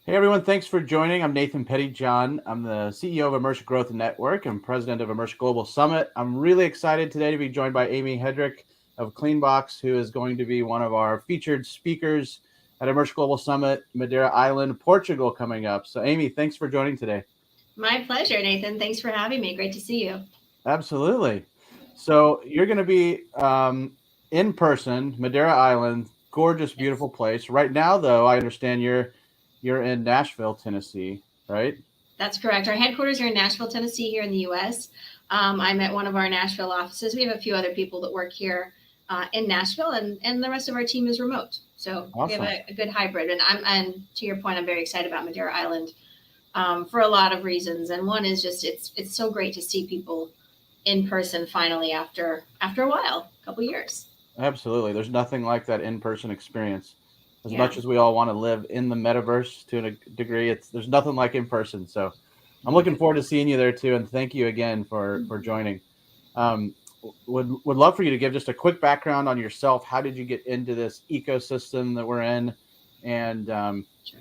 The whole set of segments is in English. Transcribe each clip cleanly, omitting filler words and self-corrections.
Hey everyone, thanks for joining. I'm Nathan Pettyjohn. I'm the CEO of Immerse Growth Network and president of Immerse Global Summit. I'm really excited today to be joined by Amy Hedrick of Cleanbox, who is going to be one of our featured speakers at Immerse Global Summit, Madeira Island, Portugal, coming up. So Amy, thanks for joining today. My pleasure, Nathan. Thanks for having me. Great to see you. Absolutely. So you're going to be in person, Madeira Island, gorgeous, Yes. beautiful place. Right now, though, I understand you're in Nashville, Tennessee, right? That's correct. Our headquarters are in Nashville, Tennessee, here in the U.S. I'm at one of our Nashville offices. We have a few other people that work here in Nashville, and the rest of our team is remote. So we have Awesome. a good hybrid. And to your point, I'm very excited about Madeira Island for a lot of reasons. And one is just it's so great to see people in person finally after a while, a couple years. Absolutely. There's nothing like that in-person experience. As Yeah. much as we all want to live in the metaverse to a degree, there's nothing like in person. So I'm looking forward to seeing you there too. And thank you again for joining. Um, would love for you to give just a quick background on yourself. How did you get into this ecosystem that we're in? And Sure.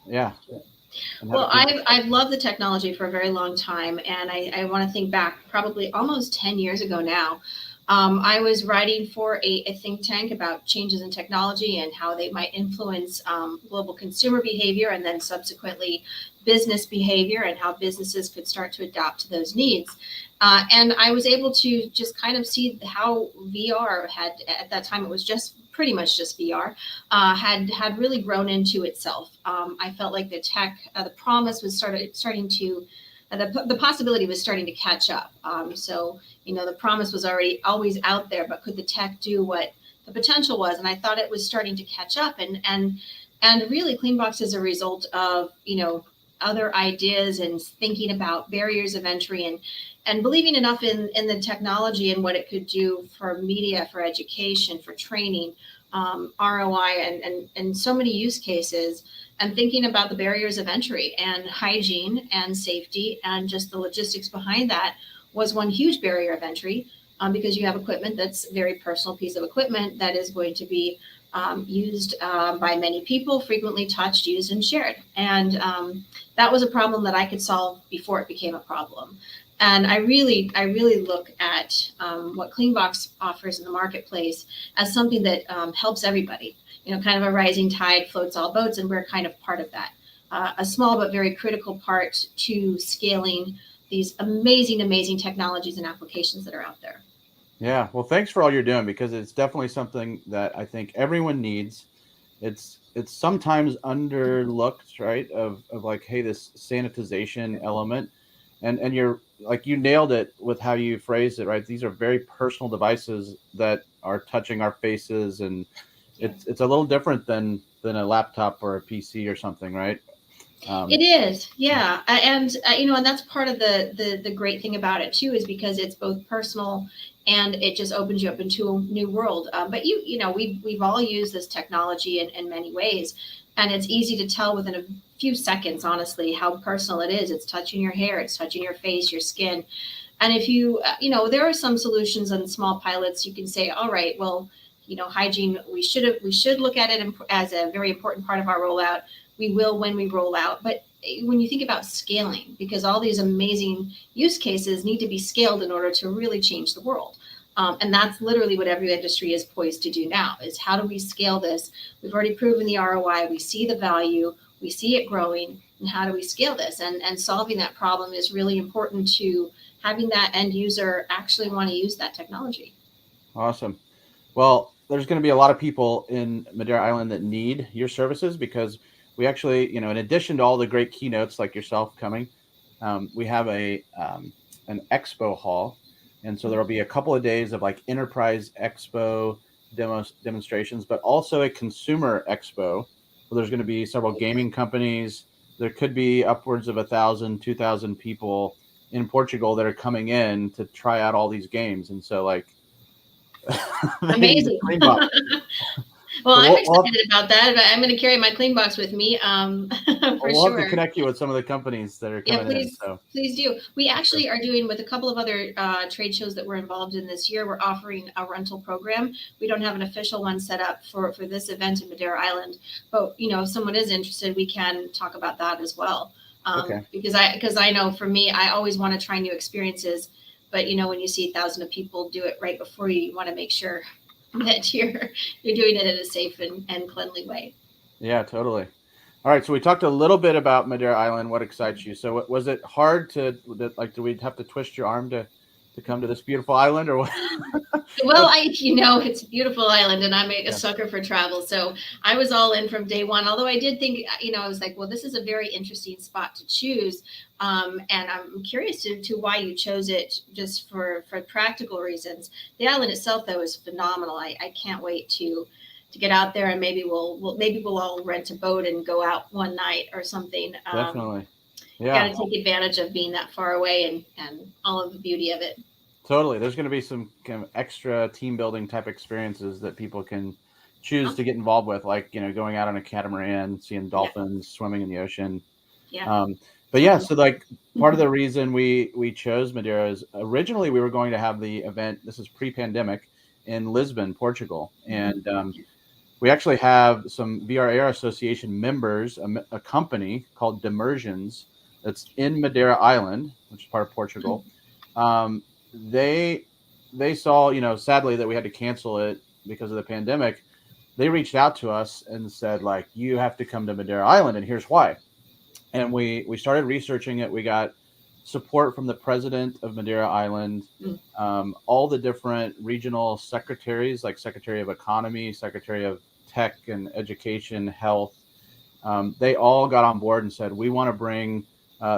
yeah, and how the Well, clean I've loved the technology for a very long time, and I want to think back probably almost 10 years ago now. I was writing for a think tank about changes in technology and how they might influence global consumer behavior and then subsequently business behavior and how businesses could start to adapt to those needs. And I was able to just kind of see how VR had, at that time, it was just pretty much just VR, had really grown into itself. I felt like the tech, the promise was starting to, the possibility was starting to catch up. So the promise was already always out there, but could the tech do what the potential was? And I thought it was starting to catch up. And really, Cleanbox is a result of other ideas and thinking about barriers of entry and believing enough in the technology and what it could do for media, for education, for training, ROI, and so many use cases, and thinking about the barriers of entry and hygiene and safety and just the logistics behind that was one huge barrier of entry, because you have equipment that's a very personal piece of equipment that is going to be used by many people, frequently touched, used, and shared. And that was a problem that I could solve before it became a problem. And I really look at what Cleanbox offers in the marketplace as something that helps everybody. Kind of a rising tide floats all boats, and we're kind of part of that. A small but very critical part to scaling these amazing, amazing technologies and applications that are out there. Yeah, well, thanks for all you're doing because it's definitely something that I think everyone needs. It's sometimes underlooked, right? Of like, hey, this sanitization element, and you're like you nailed it with how you phrased it, right? These are very personal devices that are touching our faces, and Yeah. it's a little different than a laptop or a PC or something, right? It Um, is, yeah, and that's part of the great thing about it too, is because it's both personal and it just opens you up into a new world. But we've all used this technology in many ways, and it's easy to tell within a few seconds, honestly, how personal it is. It's touching your hair, it's touching your face, your skin, and if there are some solutions and small pilots. You can say, all right, well, hygiene. We should look at it as a very important part of our rollout. We will when we roll out. But when you think about scaling, because all these amazing use cases need to be scaled in order to really change the world. And that's literally what every industry is poised to do now, is how do we scale this? We've already proven the ROI. We see the value. We see it growing. And how do we scale this? And solving that problem is really important to having that end user actually want to use that technology. awesome. Well, there's going to be a lot of people in Madeira Island that need your services because we actually, in addition to all the great keynotes like yourself coming, we have an Expo Hall, and so there will be a couple of days of like Enterprise Expo demonstrations, but also a Consumer Expo where there's going to be several gaming companies. There could be upwards of 1,000, 2,000 people in Portugal that are coming in to try out all these games, and so like they need the Amazing. clean box. Well, So I'm excited about that. I'm going to carry my Cleanbox with me, for we'll have to sure. connect you with some of the companies that are Yeah, coming in. So please do. We sure. actually are doing with a couple of other trade shows that we're involved in this year. We're offering a rental program. We don't have an official one set up for this event in Madeira Island, but if someone is interested, we can talk about that as well. Okay. Because I know for me, I always want to try new experiences, but when you see thousands of people do it right before you, you want to make sure that you're doing it in a safe and cleanly way. Yeah, totally. All right, so we talked a little bit about Madeira Island. What excites you? So, was it hard like? Do we have to twist your arm to come to this beautiful island, or what? Well, it's a beautiful island, and I'm a Yeah, sucker for travel. So I was all in from day one. Although I did think, I was like, well, this is a very interesting spot to choose, and I'm curious to why you chose it, just for practical reasons. The island itself, though, is phenomenal. I can't wait to get out there, and maybe we'll all rent a boat and go out one night or something. definitely. Got Yeah, to take advantage of being that far away and all of the beauty of it. totally. There's going to be some kind of extra team building type experiences that people can choose Huh? to get involved with, like going out on a catamaran, seeing Yeah, dolphins, swimming in the ocean. yeah. Um, but yeah, Totally. so like part of the reason we chose Madeira is originally we were going to have the event. This is pre-pandemic in Lisbon, Portugal, and we actually have some VRAR Association members, a company called Demersions that's in Madeira Island, which is part of Portugal. Um, they they saw, sadly that we had to cancel it because of the pandemic. They reached out to us and said, like, you have to come to Madeira Island, and here's why. And we started researching it. We got support from the president of Madeira Island, Mm. all the different regional secretaries, like Secretary of Economy, Secretary of Tech and Education, Health. They all got on board and said, we want to bring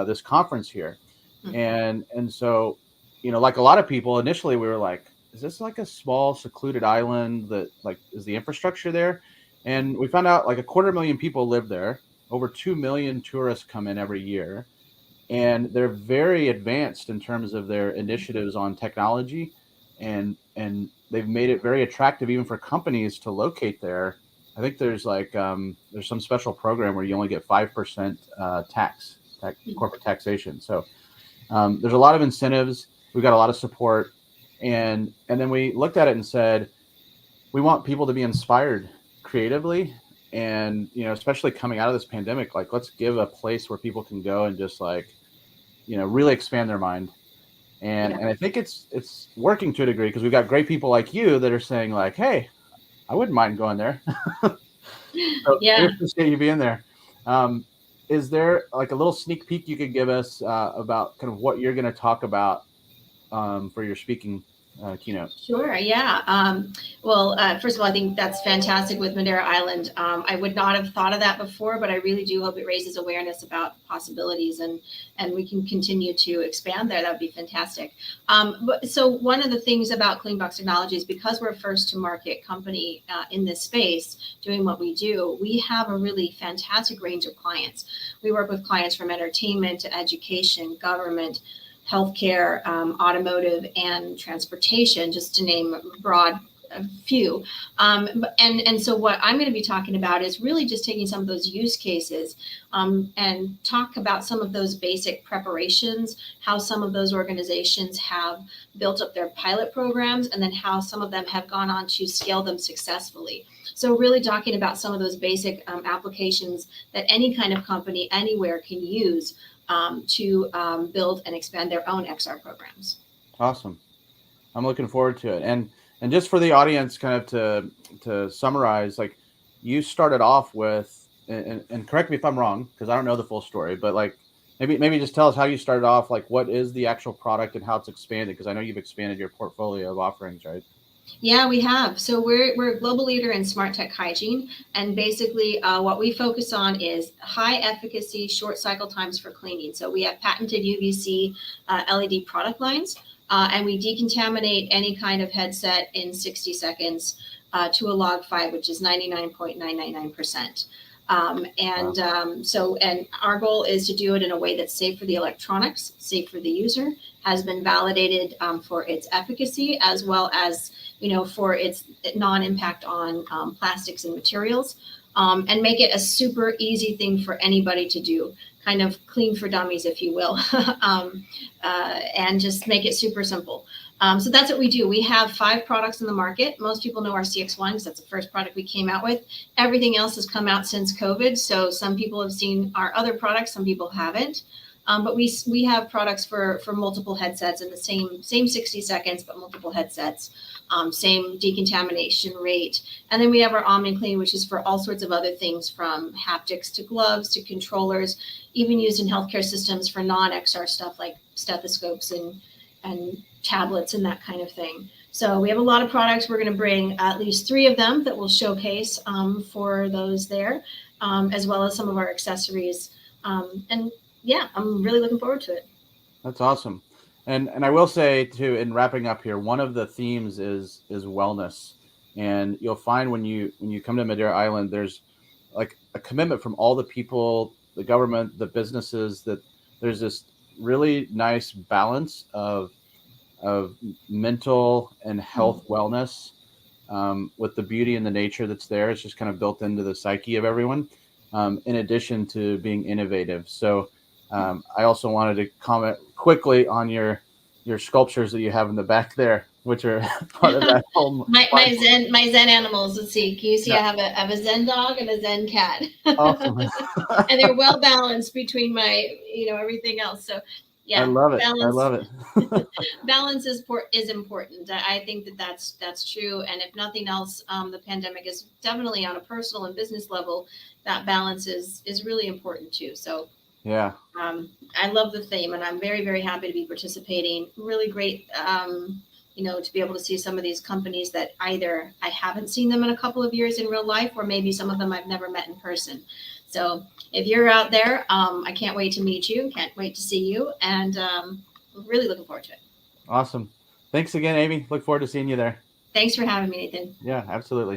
this conference here. Mm. And so, like a lot of people, initially we were like, is this like a small secluded island that, like, is the infrastructure there? And we found out like 250,000 people live there. Over 2 million tourists come in every year, and they're very advanced in terms of their initiatives on technology, and they've made it very attractive even for companies to locate there. I think there's some special program where you only get 5% corporate taxation. So there's a lot of incentives. We've got a lot of support, and then we looked at it and said, we want people to be inspired creatively, and especially coming out of this pandemic, like, let's give a place where people can go and just, like, really expand their mind. and Yeah. and I think it's working to a degree, because we've got great people like you that are saying, like, hey, I wouldn't mind going there. So we Yeah. appreciate you being there. um, is there like a little sneak peek you could give us about kind of what you're going to talk about for your speaking keynote? Sure. Yeah. Well, first of all, I think that's fantastic with Madeira Island. I would not have thought of that before, but I really do hope it raises awareness about possibilities, and we can continue to expand there. That would be fantastic. So one of the things about Cleanbox Technology is, because we're a first to market company in this space doing what we do, we have a really fantastic range of clients. We work with clients from entertainment to education, government, healthcare, automotive, and transportation, just to name a broad few. And so what I'm going to be talking about is really just taking some of those use cases, and talk about some of those basic preparations, how some of those organizations have built up their pilot programs, and then how some of them have gone on to scale them successfully. So really talking about some of those basic applications that any kind of company anywhere can use to build and expand their own XR programs. Awesome. I'm looking forward to it. And just for the audience, kind of to summarize, like, you started off with, and correct me if I'm wrong, because I don't know the full story, but like, maybe just tell us how you started off, like, what is the actual product and how it's expanded, because I know you've expanded your portfolio of offerings, right? Yeah, we have. So we're a global leader in smart tech hygiene, and basically what we focus on is high efficacy, short cycle times for cleaning. So we have patented UVC LED product lines, and we decontaminate any kind of headset in 60 seconds to a log 5, which is 99.999%. And our goal is to do it in a way that's safe for the electronics, safe for the user, has been validated for its efficacy, as well as, for its non-impact on plastics and materials, and make it a super easy thing for anybody to do, kind of clean for dummies, if you will, and just make it super simple. So that's what we do. We have 5 products in the market. Most people know our CX1 because that's the first product we came out with. Everything else has come out since COVID. So some people have seen our other products, some people haven't. But we have products for multiple headsets in the same 60 seconds, but multiple headsets, same decontamination rate. And then we have our OmniClean, which is for all sorts of other things, from haptics to gloves to controllers, even used in healthcare systems for non-XR stuff like stethoscopes and tablets and that kind of thing. So we have a lot of products. We're going to bring at least 3 of them that we'll showcase for those there, as well as some of our accessories. And yeah, I'm really looking forward to it. That's awesome. And I will say too, in wrapping up here, one of the themes is wellness. And you'll find when you come to Madeira Island, there's like a commitment from all the people, the government, the businesses, that there's this really nice balance of mental and health wellness, with the beauty and the nature that's there. It's just kind of built into the psyche of everyone, in addition to being innovative. So I also wanted to comment quickly on your sculptures that you have in the back there, which are part of that whole my Zen animals. Let's see. Can you see? Yeah. I have a Zen dog and a Zen cat. Awesome. And they're well balanced between my everything else. So yeah, I love it. Balance, I love it. Balance is important. I think that's true. And if nothing else, the pandemic is definitely, on a personal and business level, that balance is really important too. So yeah, I love the theme, and I'm very, very happy to be participating. Really great, to be able to see some of these companies that either I haven't seen them in a couple of years in real life, or maybe some of them I've never met in person. So if you're out there, I can't wait to meet you. Can't wait to see you, and really looking forward to it. Awesome. Thanks again, Amy. Look forward to seeing you there. Thanks for having me, Nathan. Yeah, absolutely.